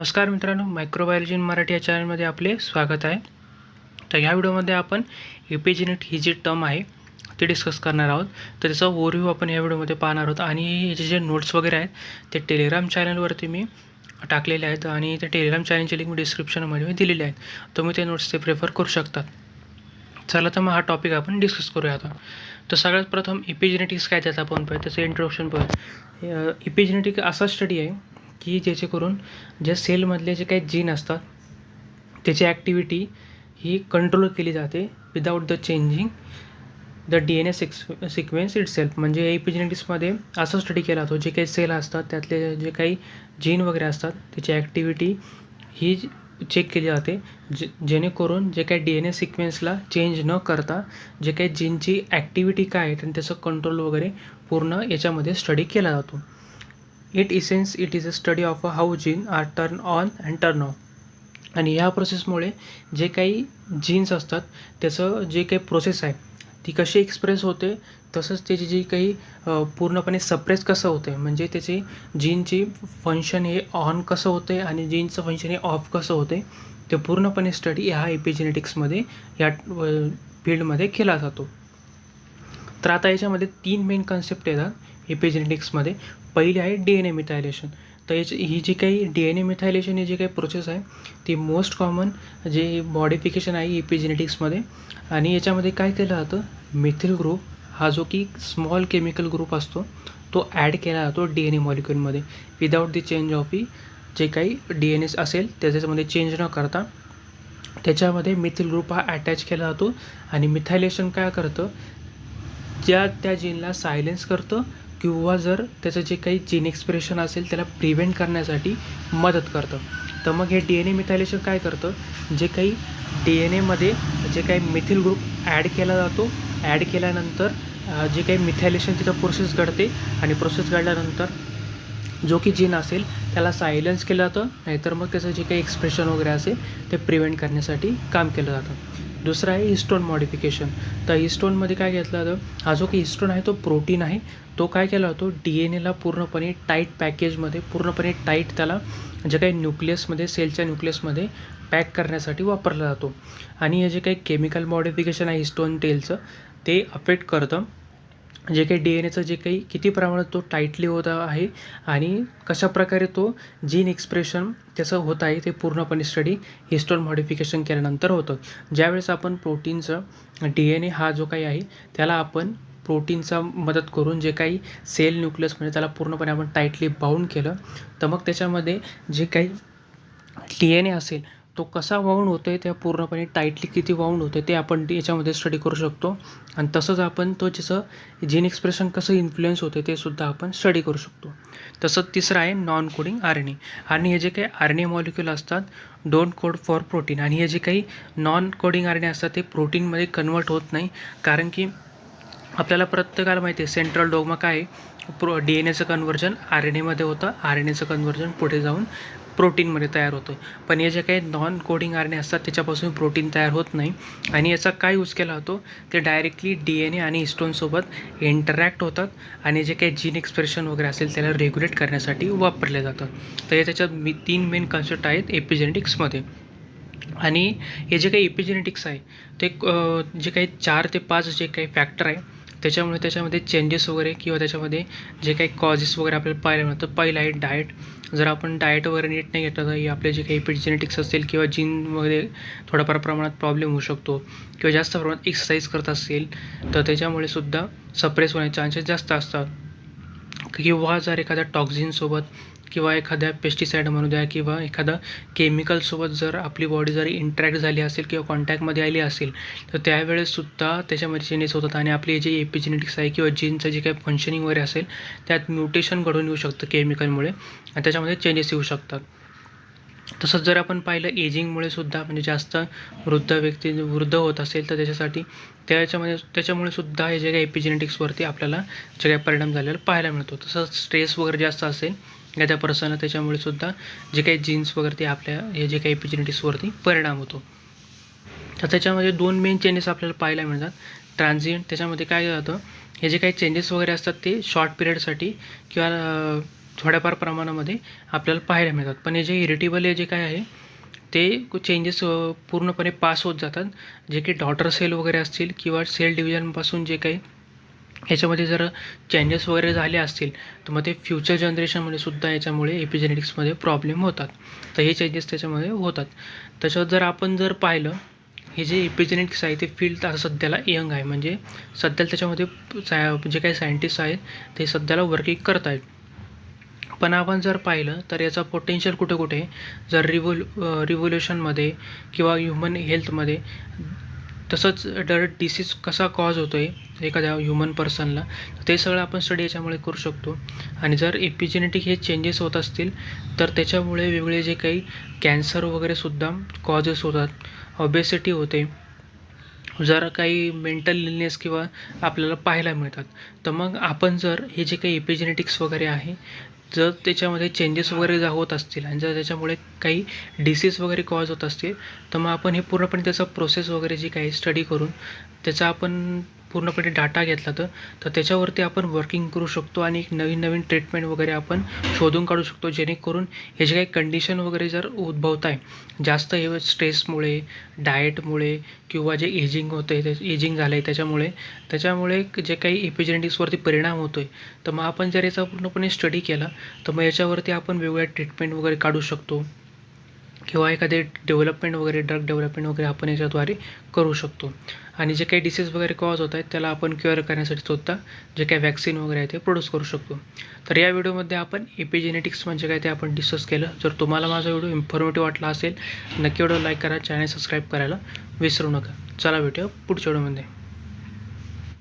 नमस्कार मित्रांनो, microbiology in Marathi या चॅनलमध्ये आपले स्वागत आहे. तर ह्या व्हिडिओमध्ये आपण एपिजेनेट ही जी टर्म आहे ती डिस्कस करणार आहोत. तर त्याचा ओव्हरव्ह्यू आपण या व्हिडिओमध्ये पाहणार आहोत आणि याचे जे नोट्स वगैरे आहेत ते टेलिग्राम चॅनलवरती मी टाकलेले आहेत आणि त्या टेलिग्राम चॅनलची लिंक डिस्क्रिप्शनमध्ये मी दिलेली आहे. तुम्ही ते नोट्स ते प्रेफर करू शकता. चला तर मग हा टॉपिक आपण डिस्कस करूया आता. तर सगळ्यात प्रथम एपिजेनेटिक्स काय त्याचा आपण पाहूया, त्याचं इंट्रोडक्शन पाहूया. एपिजेनेटिक असा स्टडी आहे की जेणेकरून ज्या सेलमधले जे काही जीन असतात त्याची ॲक्टिव्हिटी ही कंट्रोल केली जाते without the changing the DNA sequence itself. म्हणजे एपिजेनेटिक्समध्ये असा स्टडी केला जातो, जे काही सेल असतात त्यातले जे काही जीन वगैरे असतात त्याची ॲक्टिव्हिटी ही चेक केली जाते, जेणेकरून जे काही DNA सिक्वेन्सला चेंज न करता जे काही जीनची ॲक्टिव्हिटी काय आहे आणि त्याचं कंट्रोल वगैरे पूर्ण याच्यामध्ये स्टडी केला जातो. It is a study of how gene are turn on and turn off. आणि ह्या प्रोसेसमुळे जे काही जीन्स असतात त्याचं जे काही प्रोसेस आहे ती कशी एक्सप्रेस होते, तसंच त्याची जी काही पूर्णपणे सप्रेस कसं होते, म्हणजे त्याची जीनची फंक्शन हे ऑन कसं होते आणि जीनचं फंक्शन हे ऑफ कसं होते, ते पूर्णपणे स्टडी ह्या एपिजेनेटिक्समध्ये या फील्डमध्ये केला जातो. तर आता याच्यामध्ये 3 मेन कन्सेप्ट येतात एपिजेनेटिक्समध्ये. पहिली आहे DNA मिथायलेशन. तर ही जी काही DNA मिथायलेशन ही जी काही प्रोसेस आहे ती मोस्ट कॉमन जे मॉडिफिकेशन आहे एपिजेनेटिक्समध्ये. आणि याच्यामध्ये काय केलं जातं, मिथिल ग्रुप हा जो की स्मॉल केमिकल ग्रुप असतो तो ॲड केला जातो DNA मॉलिक्युलमध्ये विदाऊट द चेंज ऑफ जे काही DNA असेल त्याच्यामध्ये चेंज न करता त्याच्यामध्ये मिथिल ग्रुप हा अटॅच केला जातो. आणि मिथायलेशन काय करतं, त्या जीनला सायलेन्स करतं किंवा जर त्याचं जे काही जीन एक्सप्रेशन असेल त्याला प्रिव्हेंट करण्यासाठी मदत करतं. तर मग हे DNA मिथायलेशन काय करतं, जे काही DNAमध्ये जे काही मिथिल ग्रुप ॲड केला जातो, ॲड केल्यानंतर जे काही मिथायलेशन तिथं प्रोसेस घडते आणि प्रोसेस घडल्यानंतर जो की जीन असेल त्याला सायलेन्स केलं जातं, नाहीतर मग त्याचं जे काही एक्सप्रेशन वगैरे असेल ते प्रिव्हेंट करण्यासाठी काम केलं जातं. दुसरं आहे हिस्टोन मॉडिफिकेशन. तर हिस्टोनमध्ये काय घेतलं जातं, हा जो की हिस्टोन आहे तो प्रोटीन आहे, तो काय केला जातो DNAला पूर्णपणे टाईट पॅकेजमध्ये पूर्णपणे टाईट त्याला जे काही न्यूक्लियसमध्ये सेलच्या न्यूक्लियसमध्ये पॅक करण्यासाठी वापरला जातो. आणि हे जे काही केमिकल मॉडिफिकेशन आहे हिस्टोन टेलचं ते अफेक्ट करतं जे काही DNAचं जे काही किती प्रमाणात तो टाईटली होत आहे आणि कशाप्रकारे तो जीन एक्सप्रेशन त्याचं होत आहे ते पूर्णपणे स्टडी हिस्टोन मॉडिफिकेशन केल्यानंतर होतं. ज्यावेळेस आपण प्रोटीनचं DNA हा जो काही आहे त्याला आपण प्रोटीनचा मदत करून जे काही सेल न्यूक्लियसमध्ये त्याला पूर्णपणे आपण टाईटली बाउंड केलं, तर मग त्याच्यामध्ये जे काही DNA असेल तो कसा वाउंड होतो आहे, त्या पूर्णपणे टाईटली किती वाउंड होतं ते आपण याच्यामध्ये स्टडी करू शकतो. आणि तसंच आपण तो ज्याचं जीन एक्सप्रेशन कसं इन्फ्लुएन्स होते ते सुद्धा आपण स्टडी करू शकतो. तसंच तिसरं आहे नॉन कोडिंग RNA. आणि हे जे काही RNA मॉलिक्यूल असतात डोंट कोड फॉर प्रोटीन, आणि हे जे काही नॉन कोडिंग RNA असतात ते प्रोटीनमध्ये कन्वर्ट होत नाही, कारण की आपल्याला प्रत्येकाला माहिती आहे सेंट्रल डोग्मा काय आहे, DNAचं कन्व्हर्जन RNAमध्ये होतं, RNAचं कन्व्हर्जन पुढे जाऊन प्रोटीनमध्ये तयार होतं. पण हे जे काही नॉन कोडिंग RNA असतात त्याच्यापासून प्रोटीन तयार होत नाही. आणि याचा काय यूज केला जातो, ते डायरेक्टली DNA आणि हिस्टोनसोबत इंटरॅक्ट होतात आणि जे काही जीन एक्सप्रेशन वगैरे असेल त्याला रेग्युलेट करण्यासाठी वापरले जातात. तर हे त्याच्यात 3 मेन कन्सेप्ट आहेत एपिजेनेटिक्समध्ये. आणि हे जे काही एपिजेनेटिक्स आहे ते जे काही 4 ते 5 जे काही फॅक्टर आहे त्याच्यामध्ये चेंजेस वगैरे किंवा त्याच्यामध्ये जे काही कॉजेस वगैरे आपल्याला पाहायला मिळतं. पहिलं आहे डाएट. जर आपण डाएट वगैरे नीट नाही घेतलं तर आपले जे काही एपिजेनेटिक्स असेल किंवा जीनमध्ये थोड्याफार प्रमाणात प्रॉब्लेम होऊ शकतो, किंवा जास्त प्रमाणात एक्सरसाइज करत असेल तर त्याच्यामुळे सुद्धा सप्रेस होण्याचे चान्सेस जास्त असतात. किंवा जर एखाद्या टॉक्झिनसोबत किंवा एखाद्या पेस्टिसाईड म्हणू द्या किंवा एखादा केमिकलसोबत जर आपली बॉडी जर इंटरॅक्ट झाली असेल किंवा कॉन्टॅक्टमध्ये आली असेल तर त्यावेळेससुद्धा त्याच्यामध्ये चेंजेस होतात आणि आपली जे एपिजेनेटिक्स आहे किंवा जीनचं जे काही फंक्शनिंग वगैरे असेल त्यात म्युटेशन घडून येऊ शकतं केमिकलमुळे आणि त्याच्यामध्ये चेंजेस येऊ शकतात. तसंच जर आपण पाहिलं एजिंगमुळे सुद्धा, म्हणजे जास्त वृद्ध होत असेल तर त्याच्यामुळे सुद्धा हे जे काही एपिजेनेटिक्सवरती आपल्याला जे काही परिणाम झालेला पाहायला मिळतो. तसंच स्ट्रेस वगैरे जास्त असेल या त्या पर्सनला त्याच्यामुळे सुद्धा जे काही जीन्स वगैरे ते आपल्या हे जे काही एपिजेनेटिक्सवरती परिणाम होतो. तर त्याच्यामध्ये 2 मेन चेंजेस आपल्याला पाहायला मिळतात. ट्रान्झिएंट, त्याच्यामध्ये काय जातं, हे जे काही चेंजेस वगैरे असतात ते शॉर्ट पिरियडसाठी किंवा थोड्याफार प्रमाणामध्ये आपल्याला पाहायला मिळतात. पण हे जे इरिटेबल हे जे काय आहे ते चेंजेस पूर्णपणे पास होत जातात. जे की डॉटर सेल वगैरे असतील किंवा सेल डिव्हिजनपासून जे काही ह्याच्यामध्ये जर चेंजेस वगैरे झाले असतील तर मग ते फ्युचर जनरेशनमध्ये सुद्धा याच्यामुळे एपिजेनेटिक्समध्ये प्रॉब्लेम होतात. तर हे चेंजेस त्याच्यामध्ये होतात. त्याच्यावर जर आपण जर पाहिलं हे जे एपिजेनेटिक्स आहे ते फील्ड आता सध्याला यंग आहे. म्हणजे सध्याला त्याच्यामध्ये जे काही सायंटिस्ट आहेत ते सध्याला वर्किंग करत आहेत. पण आपण जर पाहिलं तर याचा पोटेन्शियल कुठे कुठे जर रिव्होल्युशनमध्ये किंवा ह्युमन हेल्थमध्ये, तसंच डायरेक्ट डिसीज कसा कॉज होतो आहे एखाद्या ह्युमन पर्सनला, ते सगळं आपण स्टडी याच्यामुळे करू शकतो. आणि जर एपिजेनेटिक हे चेंजेस होत असतील तर त्याच्यामुळे वेगवेगळे जे काही कॅन्सर वगैरेसुद्धा कॉजेस होतात, ऑबेसिटी होते, जर काही मेंटल इलनेस किंवा आपल्याला पाहायला मिळतात. तर मग आपण जर हे जे काही एपिजेनेटिक्स वगैरे आहे जर त्याच्यामध्ये चेंजेस वगैरे होत असतील आणि जर त्याच्यामुळे काही डिसीज वगैरे कॉज होत असतील तर मग आपण हे पूर्णपणे त्याचा प्रोसेस वगैरे जी काही स्टडी करून त्याचा आपण पूर्णपणे डाटा घेतला तर त्याच्यावरती आपण वर्किंग करू शकतो आणि एक नवीन नवीन ट्रीटमेंट वगैरे आपण शोधून काढू शकतो. जेणेकरून हे जे काही कंडिशन वगैरे जर उद्भवत आहे जास्त हे स्ट्रेसमुळे, डाएटमुळे किंवा जे एजिंग होतं आहे ते एजिंग झालं आहे त्याच्यामुळे जे काही एपिजेनेटिक्सवरती परिणाम होतो आहे, तर मग आपण जर याचा पूर्णपणे स्टडी केला तर मग याच्यावरती आपण वेगवेगळ्या ट्रीटमेंट वगैरे काढू शकतो किंवा एखादे डेव्हलपमेंट वगैरे ड्रग डेव्हलपमेंट वगैरे आपण याच्याद्वारे करू शकतो. आणि जे काही डिसीज वगैरे कॉज होत आहेत त्याला आपण क्युअर करण्यासाठी सुद्धा जे काही वॅक्सिन वगैरे आहे ते प्रोड्यूस करू शकतो. तर या व्हिडिओमध्ये आपण एपिजेनेटिक्स म्हणजे काय ते आपण डिस्कस केलं. जर तुम्हाला माझा व्हिडिओ इन्फॉर्मेटिव्ह वाटला असेल नक्की व्हिडिओ लाईक करा, चॅनल सबस्क्राईब करायला विसरू नका. चला भेटूया पुढच्या व्हिडिओमध्ये.